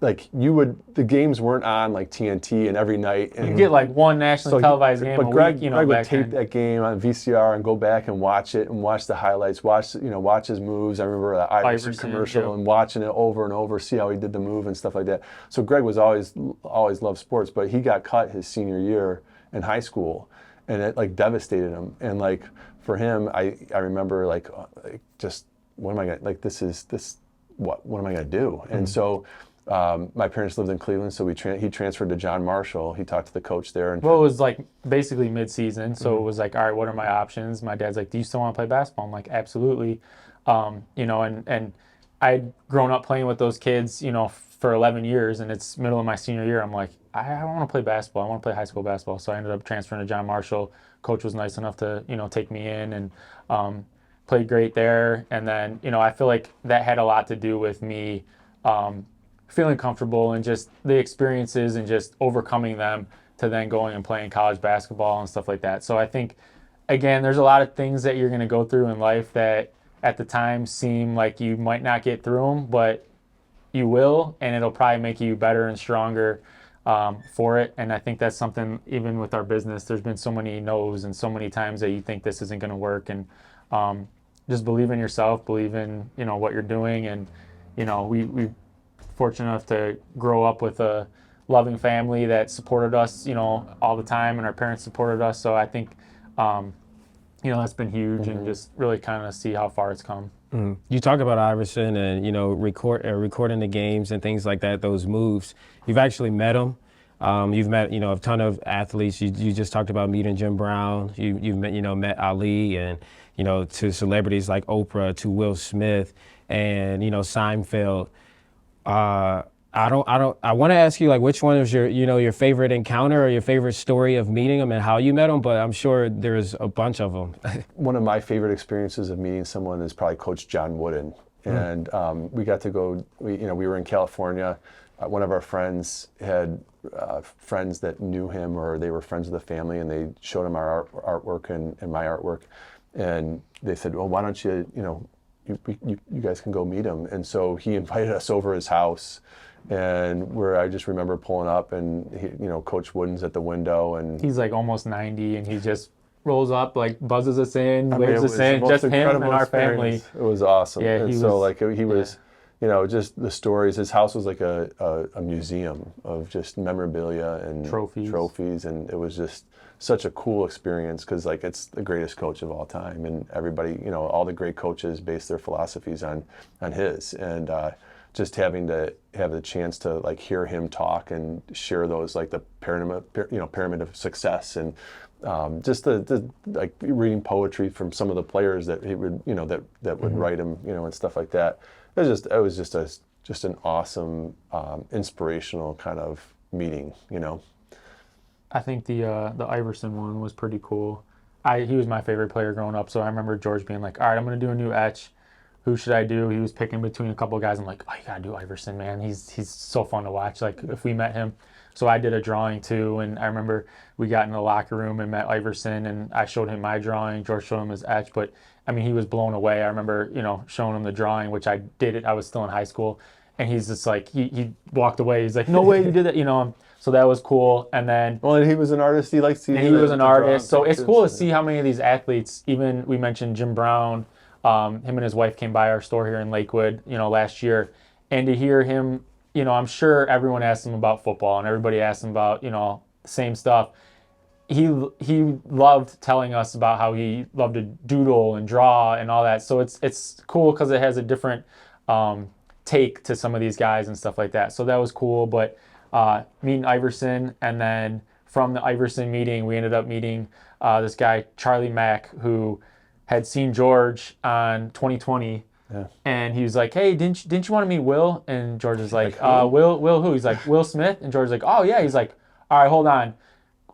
the games weren't on like TNT and every night. And you get like one nationally televised game but a Greg, week, you know, Greg would back tape then. that game on VCR and go back and watch it and watch the highlights, watch his moves. I remember the Iverson commercial yeah. and watching it over and over, see how he did the move and stuff like that. So Greg was always loved sports, but he got cut his senior year in high school, and it like devastated him. And like for him, I remember like just what am I gonna like what am I gonna do? Mm-hmm. And so. My parents lived in Cleveland, so he transferred to John Marshall. He talked to the coach there. And well, it was like basically mid-season, so it was like, all right, what are my options? My dad's like, do you still want to play basketball? I'm like, absolutely. You know, and I'd grown up playing with those kids, you know, for 11 years, and it's middle of my senior year. I'm like, I want to play basketball. I want to play high school basketball. So I ended up transferring to John Marshall. Coach was nice enough to, you know, take me in and played great there. And then, you know, I feel like that had a lot to do with me feeling comfortable and just the experiences and just overcoming them to then going and playing college basketball and stuff like that. So I think, again, there's a lot of things that you're going to go through in life that at the time seem like you might not get through them, but you will, and it'll probably make you better and stronger for it. And I think that's something, even with our business, there's been so many no's and so many times that you think this isn't going to work. And just believe in yourself, believe in, you know, what you're doing. And, you know, we fortunate enough to grow up with a loving family that supported us, you know, all the time, and our parents supported us. So I think, you know, that's been huge, and just really kind of see how far it's come. Mm-hmm. You talk about Iverson and, you know, recording the games and things like that, those moves. You've actually met him. You've met, you know, a ton of athletes. You just talked about meeting Jim Brown. You've met Ali, and, you know, to celebrities like Oprah, to Will Smith, and, you know, Seinfeld. I want to ask you, like, which one is your favorite encounter or your favorite story of meeting him and how you met him, but I'm sure there's a bunch of them. One of my favorite experiences of meeting someone is probably Coach John Wooden. And we got to go, we were in California. One of our friends had friends that knew him, or they were friends of the family, and they showed him our artwork and my artwork. And they said, well, why don't you, you know, you guys can go meet him. And so he invited us over his house, and where I just remember pulling up, and he, you know, Coach Wooden's at the window, and he's like almost 90, and he just rolls up, like buzzes us in, I mean, waves us in, just him and our family. It was awesome. Yeah, and so like he was, you know, just the stories. His house was like a museum of just memorabilia and trophies, and it was just such a cool experience, because like it's the greatest coach of all time, and everybody, you know, all the great coaches base their philosophies on his, and just having to have the chance to like hear him talk and share those, like the pyramid of success, and just the like reading poetry from some of the players that he would, you know, that would write him, you know, and stuff like that. It was just an awesome, inspirational kind of meeting, you know. I think the Iverson one was pretty cool. He was my favorite player growing up, so I remember George being like, all right, I'm going to do a new etch. Who should I do? He was picking between a couple of guys. I'm like, oh, you got to do Iverson, man. He's so fun to watch, like, if we met him. So I did a drawing, too, and I remember we got in the locker room and met Iverson, and I showed him my drawing. George showed him his etch, but, I mean, he was blown away. I remember, you know, showing him the drawing, which I did it. I was still in high school, and he's just like, he walked away. He's like, no way you did that, you know. So that was cool. And then, well, and he was an artist. He likes to. He was an artist. So it's cool to see how many of these athletes. Even we mentioned Jim Brown. Him and his wife came by our store here in Lakewood, you know, last year, and to hear him, you know, I'm sure everyone asked him about football, and everybody asked him about, you know, the same stuff. He loved telling us about how he loved to doodle and draw and all that. So it's cool because it has a different take to some of these guys and stuff like that. So that was cool. But meeting Iverson, and then from the Iverson meeting, we ended up meeting this guy, Charlie Mack, who had seen George on 2020. Yeah. And he was like, hey, didn't you want to meet Will? And George was like, Will who? He's like, Will Smith? And George's like, oh, yeah. He's like, all right, hold on.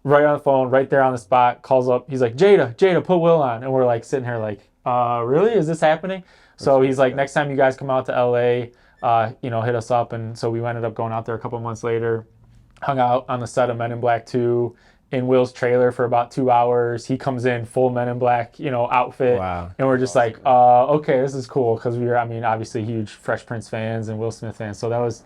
Right on the phone, right there on the spot, calls up. He's like, Jada, put Will on. And we're like sitting here like, really? Is this happening? So he's like, next time you guys come out to LA, hit us up. And so we ended up going out there a couple months later, hung out on the set of Men in Black 2 in Will's trailer for about 2 hours. He comes in full Men in Black, outfit. Wow. And we're just like, okay, this is cool. Because we were, obviously huge Fresh Prince fans and Will Smith fans. So those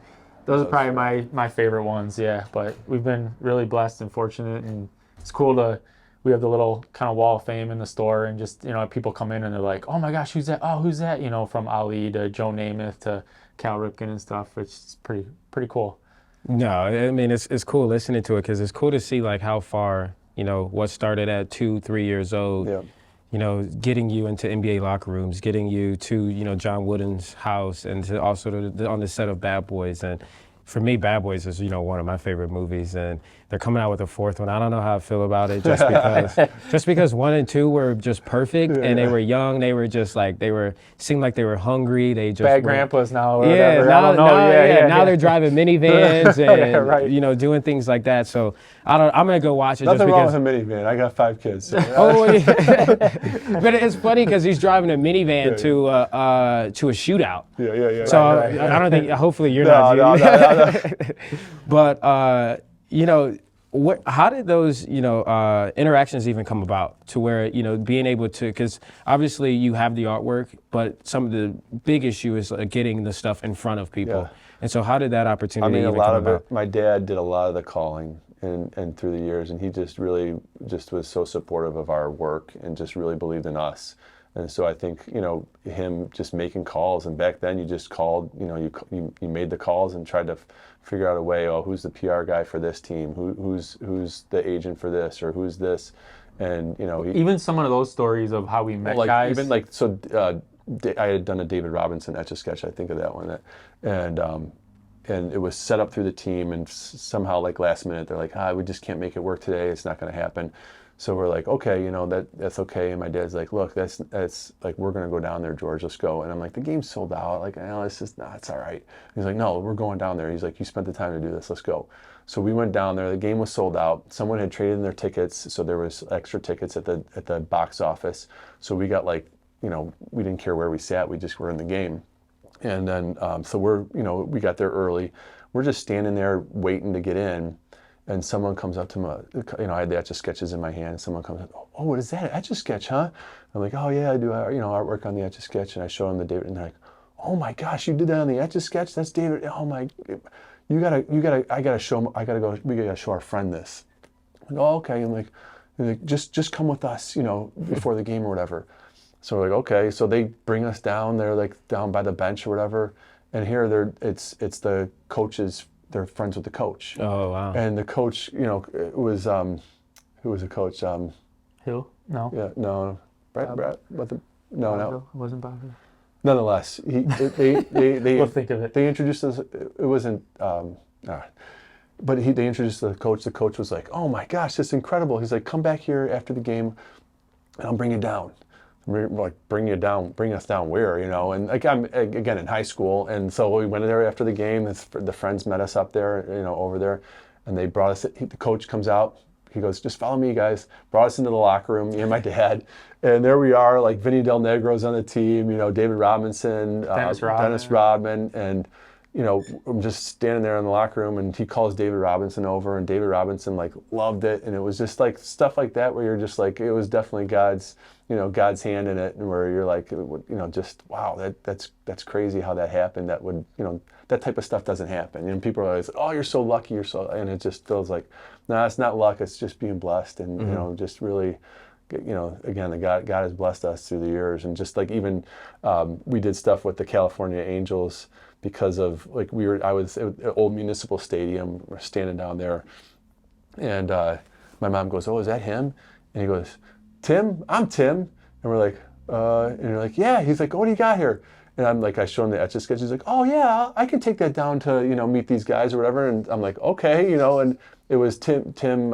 are probably my favorite ones. Yeah. But we've been really blessed and fortunate. And it's cool we have the little kind of wall of fame in the store. And just, people come in and they're like, oh my gosh, who's that? Oh, who's that? From Ali to Joe Namath to Cal Ripken and stuff. It's pretty cool. No, I mean, it's cool listening to it because it's cool to see like how far, what started at 2-3 years old, getting you into NBA locker rooms, getting you to, John Wooden's house and to also on the set of Bad Boys. And for me, Bad Boys is, one of my favorite movies, and they're coming out with a fourth one. I don't know how I feel about it just because 1 and 2 were just perfect, and they were young. They were just like, seemed like they were hungry. They just bad grandpas now or yeah, whatever. now, I don't know. Now they're driving minivans and, right. Doing things like that. So I'm going to go watch it. Nothing just wrong because, with a minivan. I got 5 kids. So. Oh, yeah. But it's funny because he's driving a minivan to a shootout. Yeah. So Right. I don't think. Hopefully you're No. But how did those interactions even come about to where being able to, because obviously you have the artwork, but some of the big issue is getting the stuff in front of people. Yeah. And so how did that opportunity a even lot come of about? it. My dad did a lot of the calling and through the years, and he just really was so supportive of our work and just really believed in us. And so I think, him just making calls, and back then you just called, you made the calls and tried to figure out a way, who's the PR guy for this team? Who's the agent for this, or who's this? And, even some of those stories of how we met like, guys. Even like, so I had done a David Robinson Etch-a-Sketch, I think of that one. And it was set up through the team, and somehow like last minute, they're like, we just can't make it work today. It's not going to happen. So we're like, okay, that's okay. And my dad's like, look, that's like, we're going to go down there, George, let's go. And I'm like, the game's sold out. Like, it's all right. He's like, no, we're going down there. He's like, you spent the time to do this, let's go. So we went down there, the game was sold out. Someone had traded in their tickets. So there was extra tickets at the box office. So we got like, we didn't care where we sat. We just were in the game. And then, so we got there early. We're just standing there waiting to get in. And someone comes up to me, I had the Etch-a-Sketches in my hand, and someone comes up, oh, what is that, Etch-a-Sketch, huh? I'm like, oh yeah, I do, artwork on the Etch-a-Sketch, and I show them the David, and they're like, oh my gosh, you did that on the Etch-a-Sketch? That's David, oh my, we gotta show our friend this. I'm like, oh, okay, I'm like, just come with us, before the game or whatever. So we're like, okay, so they bring us down, they're like down by the bench or whatever, and here it's the coaches. They're friends with the coach. Oh, wow. And the coach, it was, who was the coach? Hill? No. Yeah, no. Brad, no. It wasn't Bob Hill. Nonetheless, they We'll think of it. They introduced us, it wasn't, but they introduced the coach. The coach was like, oh my gosh, this is incredible. He's like, come back here after the game and I'll bring you down. We're like, bring us down where, and like I'm again in high school, and so we went there after the game. The friends met us up there, over there, and they brought us. The coach comes out. He goes, just follow me, guys. Brought us into the locker room, me and my dad, and there we are, like Vinny Del Negro's on the team, David Robinson, Dennis Rodman, and I'm just standing there in the locker room, and he calls David Robinson over, and David Robinson like loved it, and it was just like stuff like that where you're just like, it was definitely God's hand in it, and where you're like, just wow, that's crazy how that happened. That would, that type of stuff doesn't happen. People are always, oh, you're so lucky, and it just feels like, no, it's not luck, it's just being blessed, and just really, again, God has blessed us through the years, and just like even we did stuff with the California Angels because of like I was at Old Municipal Stadium, we're standing down there, and my mom goes, oh, is that him? And he goes, Tim, I'm Tim. And we're like, and you're like, yeah. He's like, what do you got here? And I'm like, I show him the Etch-a-Sketch. He's like, oh yeah, I can take that down to, meet these guys or whatever. And I'm like, okay, and it was Tim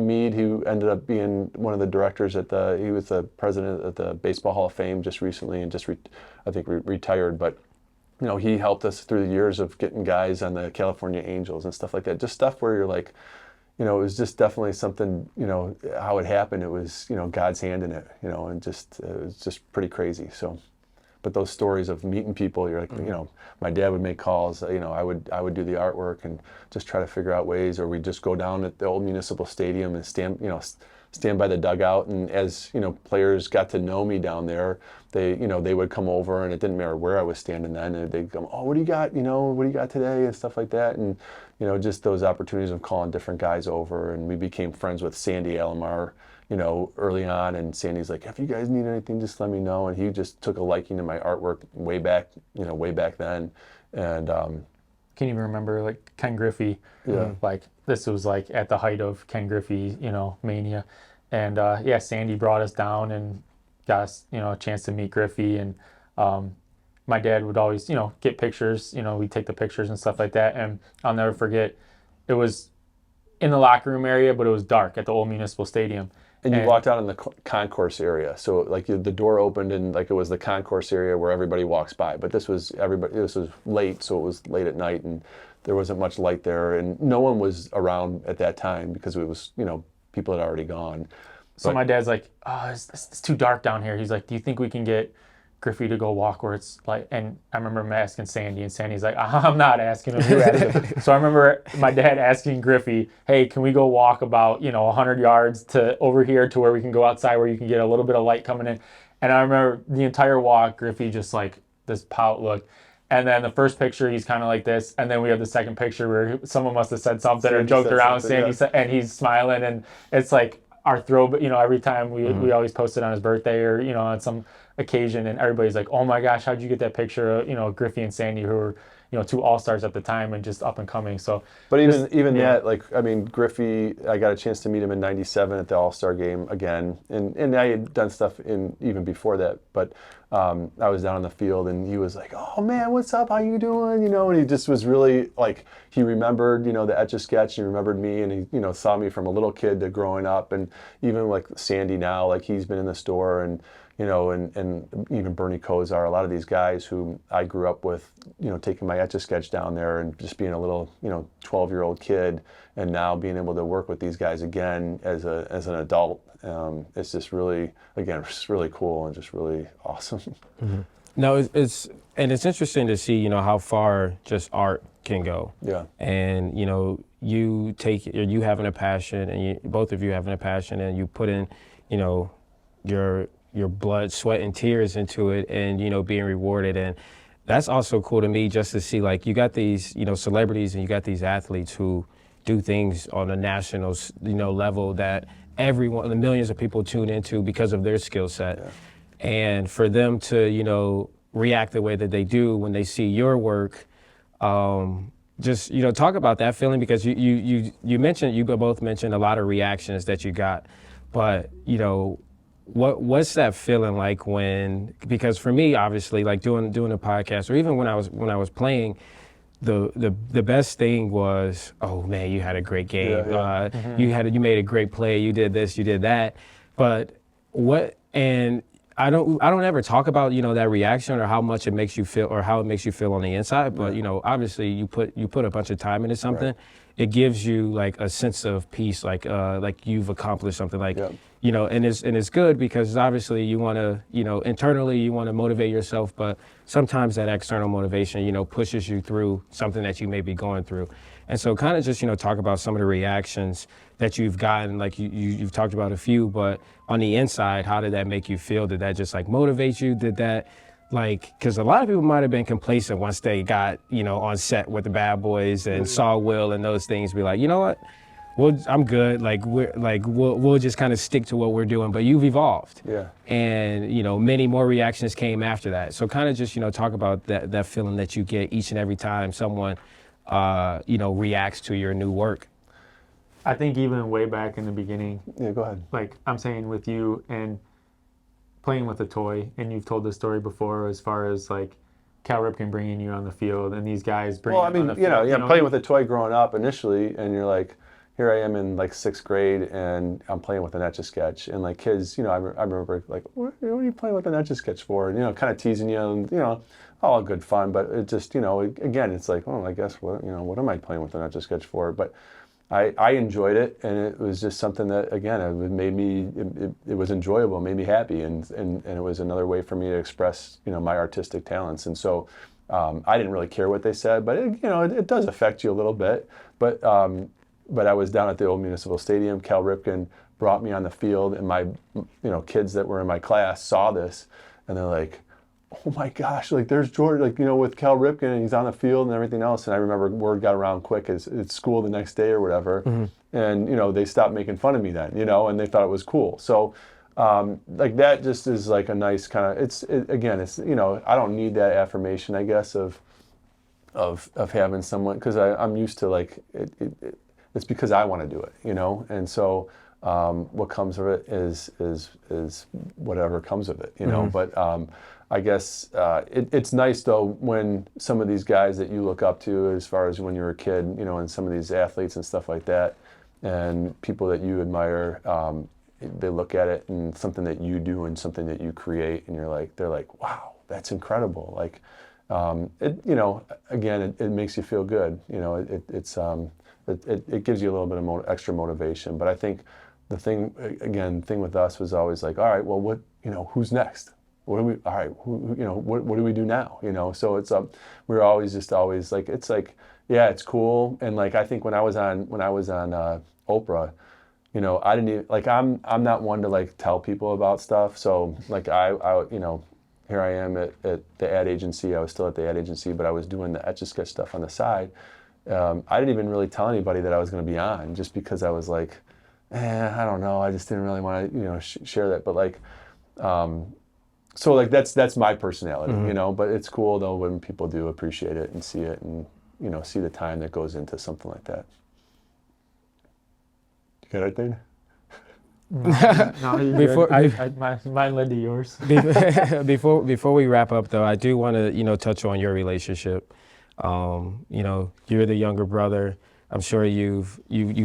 Mead, who ended up being one of the directors he was the president at the Baseball Hall of Fame just recently, and just retired. But, he helped us through the years of getting guys on the California Angels and stuff like that. Just stuff where you're like, it was just definitely something, how it happened. It was, God's hand in it, and just, it was just pretty crazy. So, but those stories of meeting people, you're like, you know, my dad would make calls, you know, I would do the artwork and just try to figure out ways, or we'd just go down at the old municipal stadium and stand by the dugout, and as you know, players got to know me down there, they would come over, and it didn't matter where I was standing then, and they'd come, oh, what do you got, what do you got today, and stuff like that. And just those opportunities of calling different guys over, and we became friends with Sandy Alomar, early on, and Sandy's like, if you guys need anything, just let me know. And he just took a liking to my artwork way back then. And can you even remember like Ken Griffey? Yeah. Like this was like at the height of Ken Griffey, mania. And Sandy brought us down and got us, a chance to meet Griffey. And my dad would always, get pictures, we'd take the pictures and stuff like that. And I'll never forget, it was in the locker room area, but it was dark at the old municipal stadium. And you walked out in the concourse area, so like the door opened and like it was the concourse area where everybody walks by. But this was late, so it was late at night, and there wasn't much light there, and no one was around at that time because it was people had already gone. So my dad's like, oh, it's too dark down here. He's like, do you think we can get Griffey to go walk where it's like? And I remember him asking Sandy, and Sandy's like, I'm not asking him. You ask him. So I remember my dad asking Griffey, hey, can we go walk about 100 yards to over here to where we can go outside where you can get a little bit of light coming in. And I remember the entire walk, Griffey just like this pout look. And then the first picture, he's kind of like this. And then we have the second picture where someone must have said something or joked around. Sandy said, and he's smiling, and it's like our throw. But every time we always post it on his birthday or on some occasion, and everybody's like, oh my gosh, how'd you get that picture of Griffey and Sandy, who were two all-stars at the time and just up and coming. So but even that, like, I mean, Griffey, I got a chance to meet him in '97 at the All-Star game again, and I had done stuff even before that, but I was down on the field, and he was like, oh man, what's up, how you doing, and he just was really like, he remembered the Etch-a-Sketch, and he remembered me, and he saw me from a little kid to growing up. And even like Sandy now, like he's been in the store, and and even Bernie Kosar, a lot of these guys who I grew up with, taking my Etch-a-Sketch down there and just being a little, 12-year-old kid, and now being able to work with these guys again as an adult, it's just really, again, it's really cool and just really awesome. Mm-hmm. No, it's interesting to see, how far just art can go. Yeah. And, you having a passion, and both of you having a passion, and you put in, your blood, sweat, and tears into it, and being rewarded. And that's also cool to me, just to see, like, you got these celebrities, and you got these athletes who do things on a national level that everyone, the millions of people tune into because of their skill set. Yeah. And for them to react the way that they do when they see your work, just talk about that feeling, because you both mentioned a lot of reactions that you got, but what's that feeling like when, because for me, obviously, like doing a podcast, or even when I was playing, the best thing was, oh man, you had a great game. Yeah. You made a great play. You did this, you did that. But I don't ever talk about that reaction or how much it makes you feel, or how it makes you feel on the inside. But obviously you put a bunch of time into something. Right. It gives you like a sense of peace, like you've accomplished something, like. Yep. And it's good, because obviously you want to, internally you want to motivate yourself, but sometimes that external motivation, pushes you through something that you may be going through. And so kind of just, talk about some of the reactions that you've gotten, like you've talked about a few, but on the inside, how did that make you feel? Did that just like motivate you? Did that, like, because a lot of people might have been complacent once they got, on set with the Bad Boys and saw Will and those things, be like, you know what? Well, I'm good. We'll just kind of stick to what we're doing. But you've evolved. Yeah. And many more reactions came after that. So kind of just talk about that feeling that you get each and every time someone reacts to your new work. I think even way back in the beginning. Yeah, go ahead. Like I'm saying, with you and playing with a toy, and you've told this story before, as far as like Cal Ripken bringing you on the field, and these guys bringing you on the field. Playing with a toy growing up initially, and you're like, here I am in like 6th grade, and I'm playing with an Etch-a-Sketch, and like kids, I remember like, what are you playing with an Etch-a-Sketch for? And kind of teasing you, and all good fun, but it just, again, it's like, oh, I guess what am I playing with an Etch-a-Sketch for? But I enjoyed it, and it was just something that, again, it made me, it was enjoyable, made me happy, and it was another way for me to express, my artistic talents. And so I didn't really care what they said, but it does affect you a little bit. But I was down at the old Municipal Stadium. Cal Ripken brought me on the field, and my kids that were in my class saw this, and they're like, oh my gosh, like there's George, like, with Cal Ripken, and he's on the field and everything else. And I remember word got around quick at school the next day or whatever. And, they stopped making fun of me then, and they thought it was cool. So like that just is like a nice kind of, again, I don't need that affirmation, I guess, of having someone, because I'm used to like, it's because I want to do it, And so what comes of it is whatever comes of it, But I guess it's nice though when some of these guys that you look up to, as far as when you were a kid, and some of these athletes and stuff like that, and people that you admire, they look at it and something that you do and something that you create, and they're like, wow, that's incredible. Like, again, it makes you feel good. It gives you a little bit of extra motivation. But I think the thing with us was always like, all right, well, what, who's next? What do we? All right, what do we do now? So it's we're always like, it's like, yeah, it's cool. And like, I think when I was on Oprah, I didn't even, like, I'm not one to like tell people about stuff. So like I here I am at the ad agency. I was still at the ad agency, but I was doing the Etch-a-Sketch stuff on the side. I didn't even really tell anybody that I was going to be on, just because I was like, I don't know. I just didn't really want to share that. But like. So like that's my personality, but it's cool though when people do appreciate it and see it, and see the time that goes into something like that. You got anything? No, mine led to yours. Before we wrap up though, I do want to touch on your relationship. You're the younger brother. I'm sure you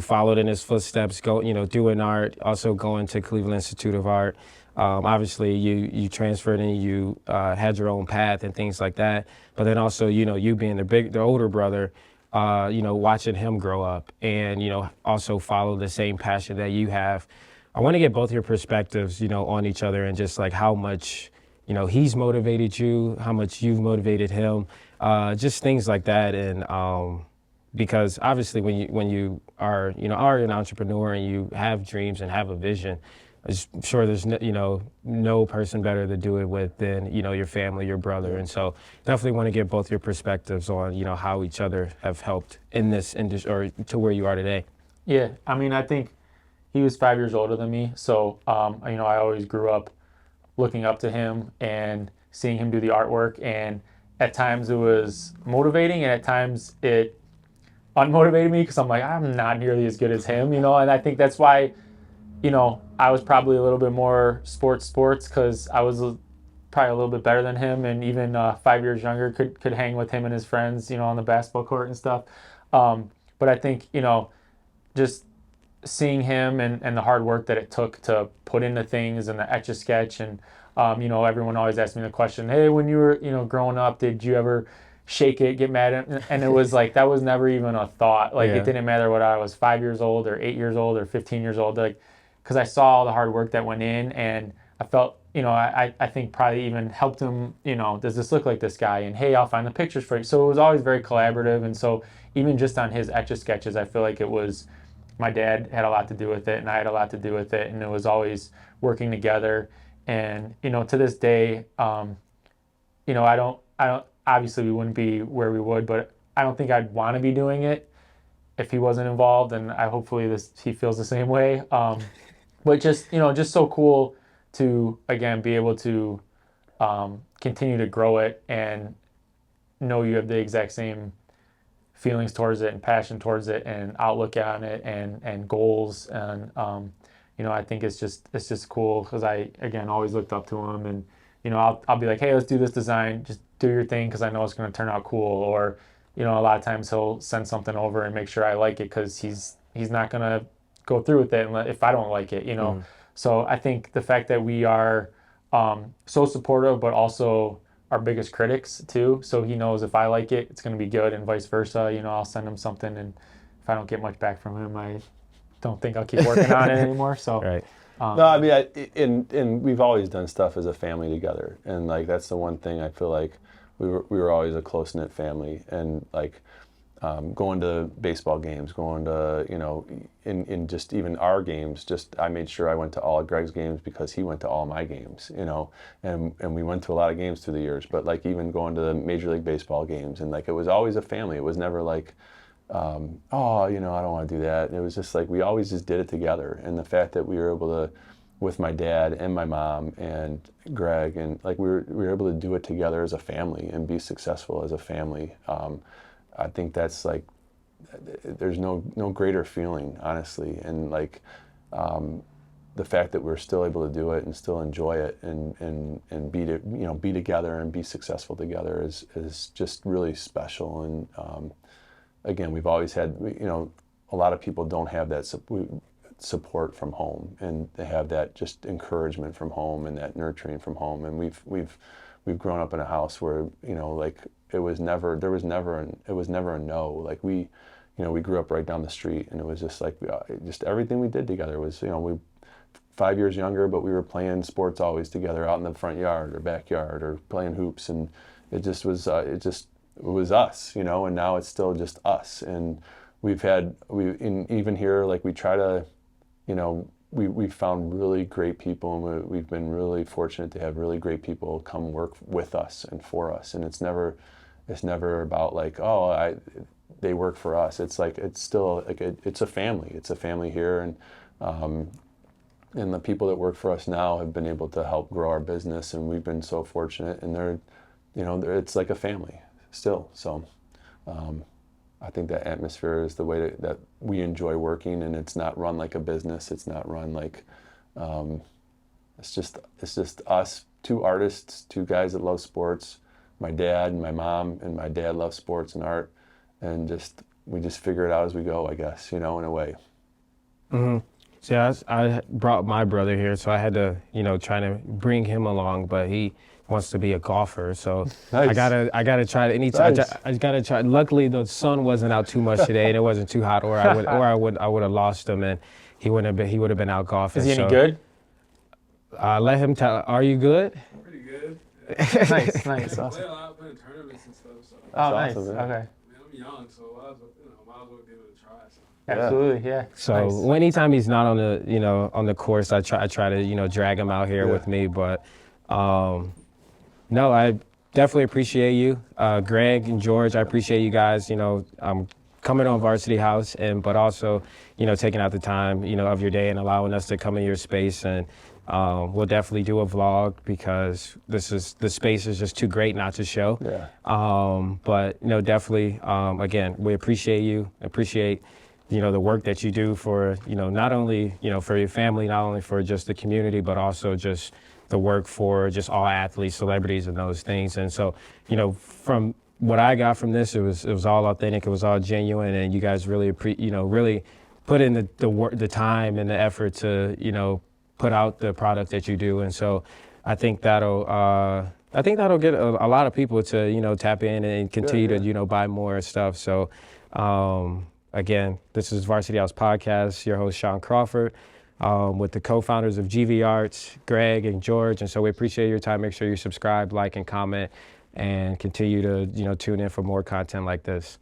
followed in his footsteps, doing art, also going to Cleveland Institute of Art. Obviously, you transferred and you had your own path and things like that. But then also, you being the older brother, watching him grow up and, also follow the same passion that you have. I want to get both your perspectives, on each other, and just like how much, he's motivated you, how much you've motivated him, just things like that. And because obviously when you are an entrepreneur and you have dreams and have a vision, I'm sure there's no person better to do it with than your family, your brother, and so definitely want to get both your perspectives on how each other have helped in this industry or to where you are today. Yeah, I mean, I think he was 5 years older than me, so I always grew up looking up to him and seeing him do the artwork, and at times it was motivating, and at times it unmotivated me because I'm like, I'm not nearly as good as him, and I think that's why. I was probably a little bit more sports because I was probably a little bit better than him, and even 5 years younger could hang with him and his friends, on the basketball court and stuff. But I think, just seeing him and the hard work that it took to put into things and the Etch-a-Sketch, and, everyone always asked me the question, hey, when you were, growing up, did you ever shake it, get mad at it? And it was like, that was never even a thought. Like, It didn't matter whether I was 5 years old or 8 years old or 15 years old. Like, because I saw all the hard work that went in, and I felt, I think probably even helped him, does this look like this guy? And hey, I'll find the pictures for you. So it was always very collaborative. And so even just on his Etch-a-Sketches, I feel like it was, my dad had a lot to do with it, and I had a lot to do with it, and it was always working together. And, to this day, I don't, obviously we wouldn't be where we would, but I don't think I'd want to be doing it if he wasn't involved. And hopefully he feels the same way. But just so cool to, again, be able to continue to grow it and know you have the exact same feelings towards it and passion towards it and outlook on it and goals. And, I think it's just cool because I, again, always looked up to him, and, I'll be like, hey, let's do this design. Just do your thing because I know it's going to turn out cool. Or, a lot of times he'll send something over and make sure I like it because he's not going to go through with it if I don't like it, So I think the fact that we are so supportive, but also our biggest critics too. So he knows if I like it, it's going to be good, and vice versa. I'll send him something, and if if I don't get much back from him, I don't think I'll keep working on it anymore. So Right. No, I mean, and we've always done stuff as a family together, and like that's the one thing I feel like we were always a close knit family, and like going to baseball games, going to in just even our games. Just I made sure I went to all of Greg's games because he went to all my games, and we went to a lot of games through the years. But like even going to the Major League Baseball games, and like it was always a family. It was never like. I don't want to do that. It was just like we always just did it together, and the fact that we were able to, with my dad and my mom and Greg, and like we were able to do it together as a family and be successful as a family. I think that's like there's no greater feeling, honestly, and like the fact that we're still able to do it and still enjoy it and be together and be successful together is just really special. And again, we've always had, a lot of people don't have that support from home, and they have that just encouragement from home and that nurturing from home. And we've grown up in a house where, like there was never a no. Like we grew up right down the street, and it was just like, just everything we did together was, we 5 years younger, but we were playing sports always together out in the front yard or backyard or playing hoops. And it just was, it was us, and now it's still just us. And even here, like we try to, we've found really great people, and we've been really fortunate to have really great people come work with us and for us. And it's never about like, they work for us. It's like, it's still like, it's a family. It's a family here. And the people that work for us now have been able to help grow our business, and we've been so fortunate, and it's like a family still. So I think that atmosphere is the way that we enjoy working, and it's not run like a business. It's not run like it's just us, two artists, two guys that love sports. My dad and my mom and my dad love sports and art, and we just figure it out as we go, I guess, in a way. Mm-hmm. See, I brought my brother here, so I had to, try to bring him along, but he wants to be a golfer, so nice. I gotta try it anytime. Nice. I gotta try. Luckily, the sun wasn't out too much today, and it wasn't too hot, or I would have lost him, and he would have been out golfing. Is he any good? Let him tell. Are you good? I'm pretty good. Nice. I play a lot, play in tournaments and stuff. So. Oh, nice. Awesome, okay. Man, I'm young, so might as well be able to try. So. Absolutely, yeah. So nice. Anytime he's not on the on the course, I try to drag him out here with me. But no, I definitely appreciate you, Greg and George. I appreciate you guys. Coming on Varsity House, but also taking out the time of your day and allowing us to come in your space. And we'll definitely do a vlog because the space is just too great not to show. Yeah. But definitely again, we appreciate you. Appreciate the work that you do for not only for your family, not only for just the community, but also just the work for just all athletes, celebrities, and those things. And so from what I got from this, it was all authentic, it was all genuine, and you guys really really put in the time and the effort to put out the product that you do. And so I think that'll get a lot of people to tap in and continue to buy more stuff. So again, this is Varsity House Podcast, your host Shaun Crawford, with the co-founders of GV Arts, Greg and George. And so we appreciate your time. Make sure you subscribe, like, and comment, and continue to tune in for more content like this.